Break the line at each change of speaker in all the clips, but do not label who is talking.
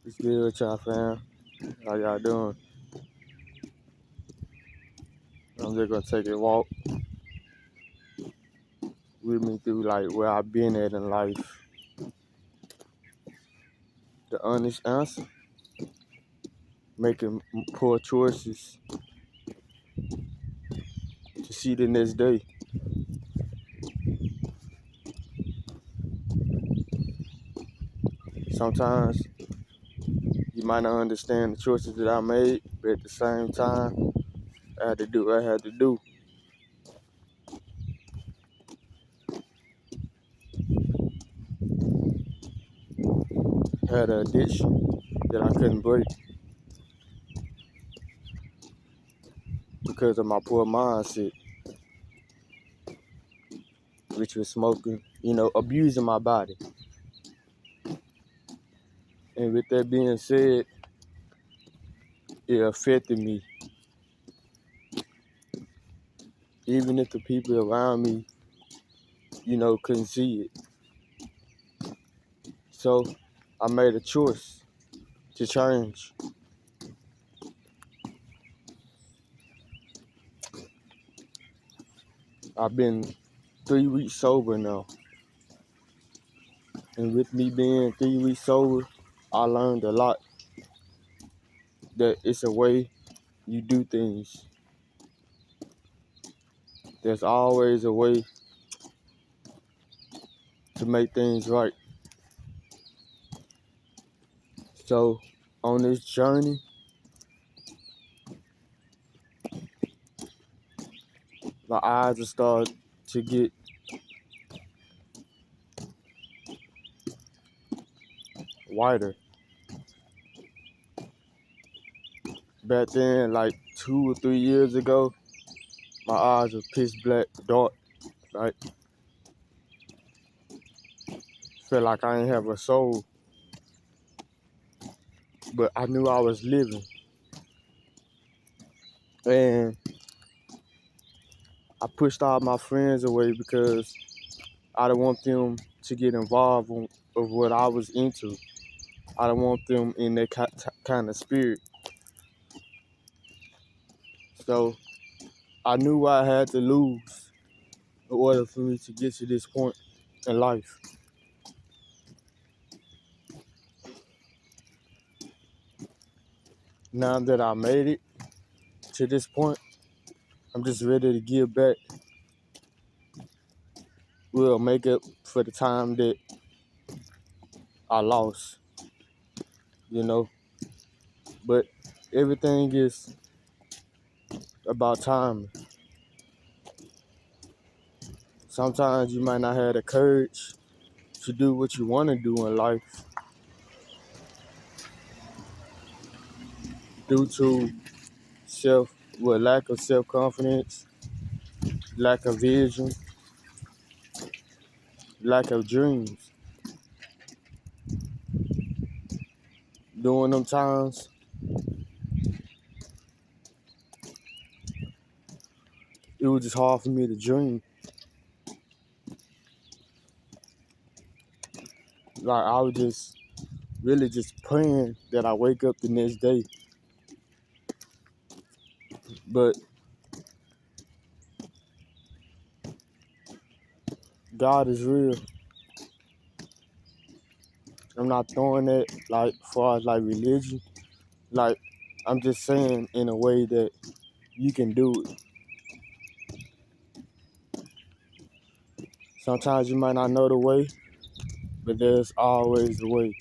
It's good with y'all, fam. How y'all doing? I'm just gonna take a walk with me through like where I've been at in life. The honest answer, making poor choices to see the next day. Sometimes you might not understand the choices that I made, but at the same time, I had to do what I had to do. I had an addiction that I couldn't break because of my poor mindset, which was smoking, abusing my body. And with that being said, it affected me. Even if the people around me, couldn't see it. So I made a choice to change. I've been 3 weeks sober now. And with me being 3 weeks sober, I learned a lot. That it's a way you do things. There's always a way to make things right. So on this journey, my eyes have started to get wider. Back then, like 2 or 3 years ago, my eyes were pitch black, dark, right? Felt like I didn't have a soul, but I knew I was living. And I pushed all my friends away because I didn't want them to get involved of what I was into. I didn't want them in that kind of spirit. So I knew what I had to lose in order for me to get to this point in life. Now that I made it to this point, I'm just ready to give back. We'll make up for the time that I lost, But everything is about time. Sometimes you might not have the courage to do what you want to do in life due to lack of self-confidence, lack of vision, lack of dreams. During them times, it was just hard for me to dream. Like I was just really just praying that I wake up the next day. But God is real. I'm not throwing that like far as like religion. Like I'm just saying in a way that you can do it. Sometimes you might not know the way, but there's always a way.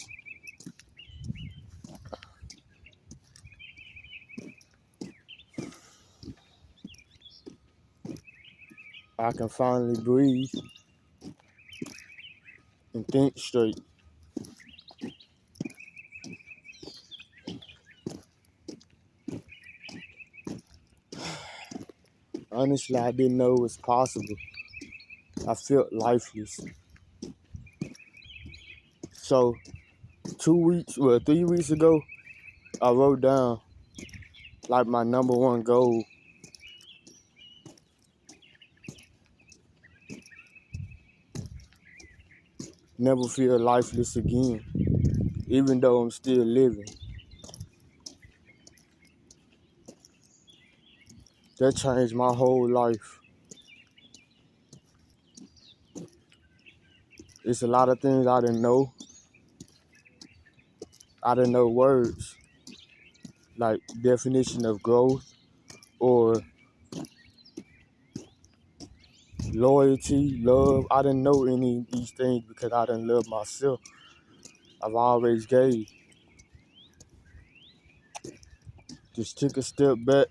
I can finally breathe and think straight. Honestly, I didn't know it was possible. I felt lifeless. So 3 weeks ago, I wrote down like my number one goal. Never feel lifeless again. even though I'm still living. That changed my whole life. It's a lot of things I didn't know. I didn't know words like definition of growth or loyalty, love. I didn't know any of these things because I didn't love myself. I've always gave. Just took a step back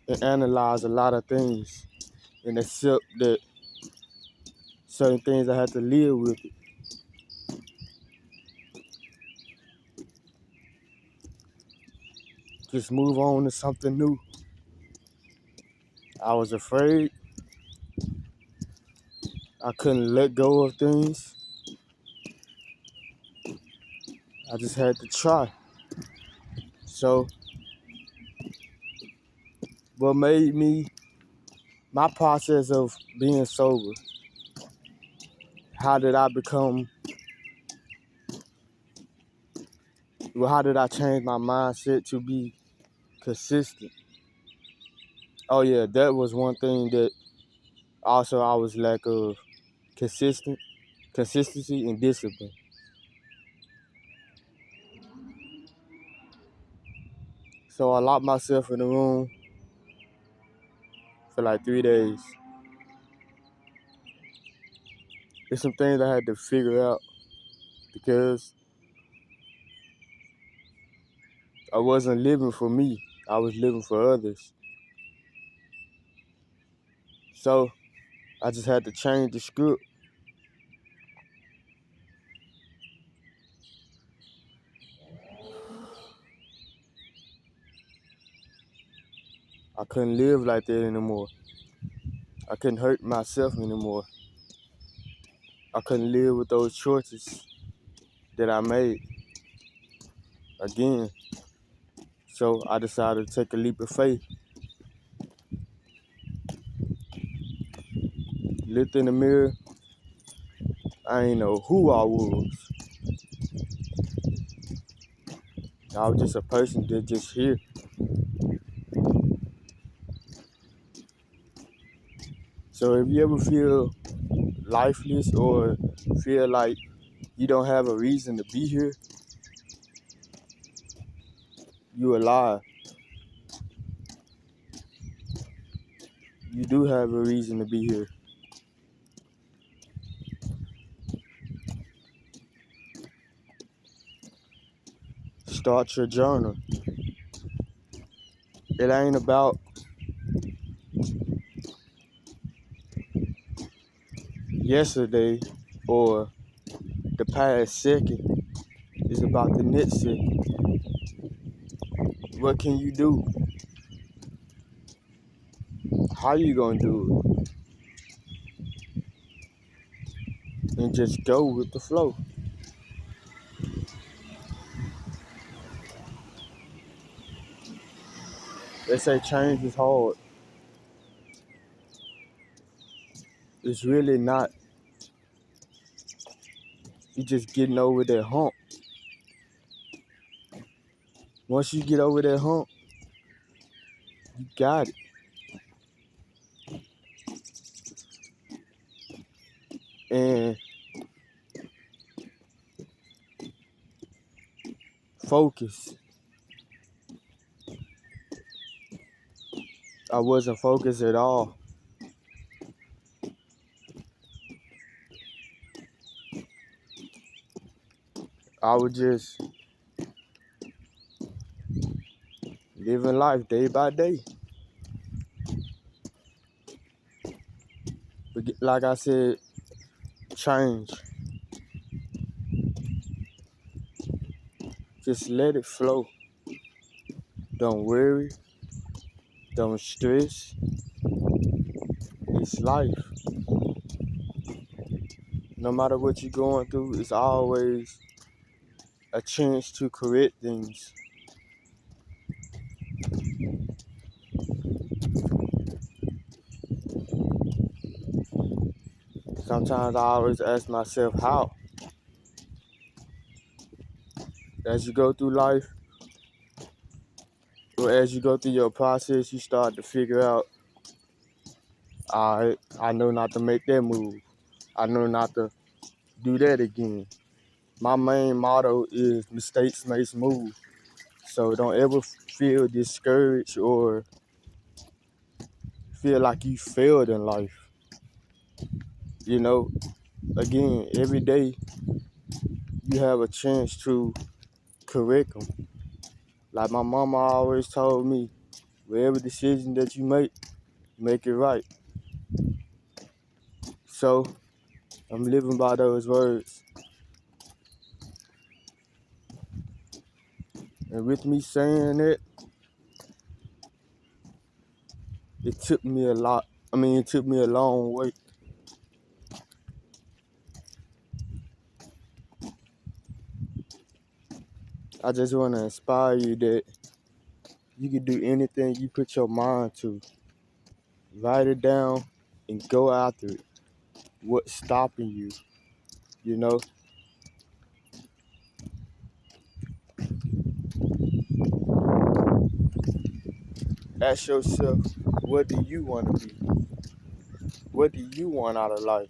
and analyzed a lot of things and accept that certain things I had to live with it. Just move on to something new. I was afraid. I couldn't let go of things. I just had to try. So what made me, my process of being sober, how did I change my mindset to be consistent? Oh yeah, that was one thing that also I was lack of consistency and discipline. So I locked myself in the room for like 3 days. There's some things I had to figure out because I wasn't living for me. I was living for others. So I just had to change the script. I couldn't live like that anymore. I couldn't hurt myself anymore. I couldn't live with those choices that I made again. So I decided to take a leap of faith. Looked in the mirror. I ain't know who I was. I was just a person that just here. So if you ever feel lifeless or feel like you don't have a reason to be here, you alive. You do have a reason to be here. Start your journal. It ain't about yesterday or the past second. It's about the next second. What can you do? How you gonna do it? And just go with the flow. They say change is hard. It's really not. You just getting over that hump. Once you get over that hump, you got it. And focus. I wasn't focused at all. I was just living life day by day. But like I said, change. Just let it flow. Don't worry. Don't stress. It's life. No matter what you're going through, it's always a chance to correct things. Sometimes I always ask myself how. as you go through life, or as you go through your process, you start to figure out, all right, I know not to make that move. I know not to do that again. My main motto is mistakes makes move. So don't ever feel discouraged or feel like you failed in life. You know, again, every day you have a chance to correct them. Like my mama always told me, whatever decision that you make it right. So I'm living by those words. And with me saying it, it took me a lot. It took me a long way. I just want to inspire you that you can do anything you put your mind to. Write it down and go after it. What's stopping you? You know? Ask yourself, what do you want to be? What do you want out of life?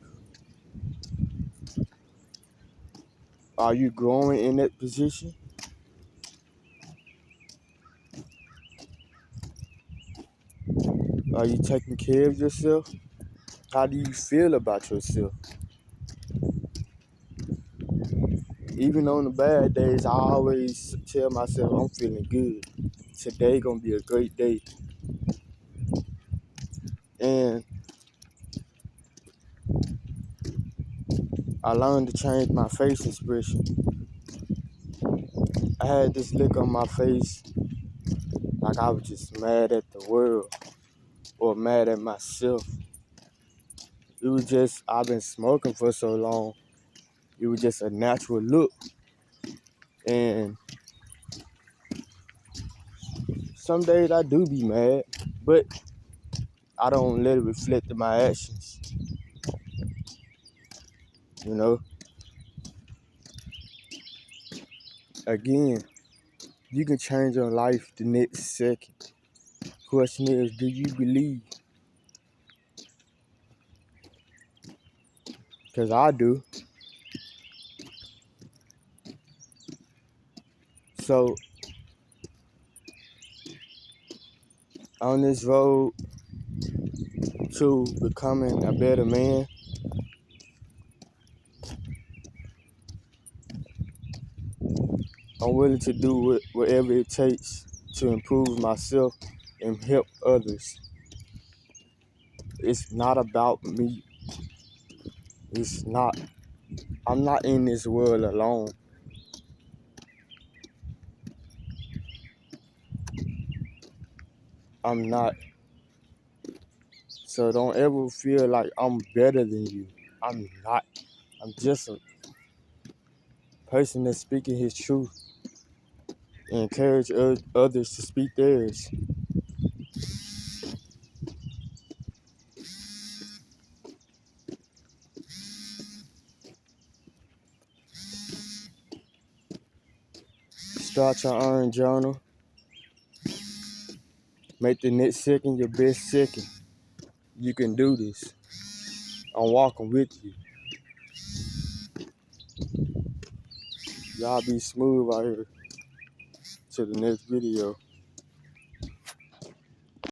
Are you growing in that position? Are you taking care of yourself? How do you feel about yourself? Even on the bad days, I always tell myself I'm feeling good. Today gonna be a great day. And I learned to change my face expression. I had this look on my face like I was just mad at the world or mad at myself. It was just, I've been smoking for so long. It was just a natural look. And some days I do be mad, but I don't let it reflect in my actions. You know? Again, you can change your life the next second. Question is, do you believe? Because I do. So, on this road to becoming a better man, I'm willing to do whatever it takes to improve myself and help others. It's not about me. It's not. I'm not in this world alone. I'm not. So don't ever feel like I'm better than you. I'm not. I'm just a person that's speaking his truth and encourage others to speak theirs. Start your own journal. Make the next second your best second. You can do this. I'm walking with you. Y'all be smooth out here. To the next video.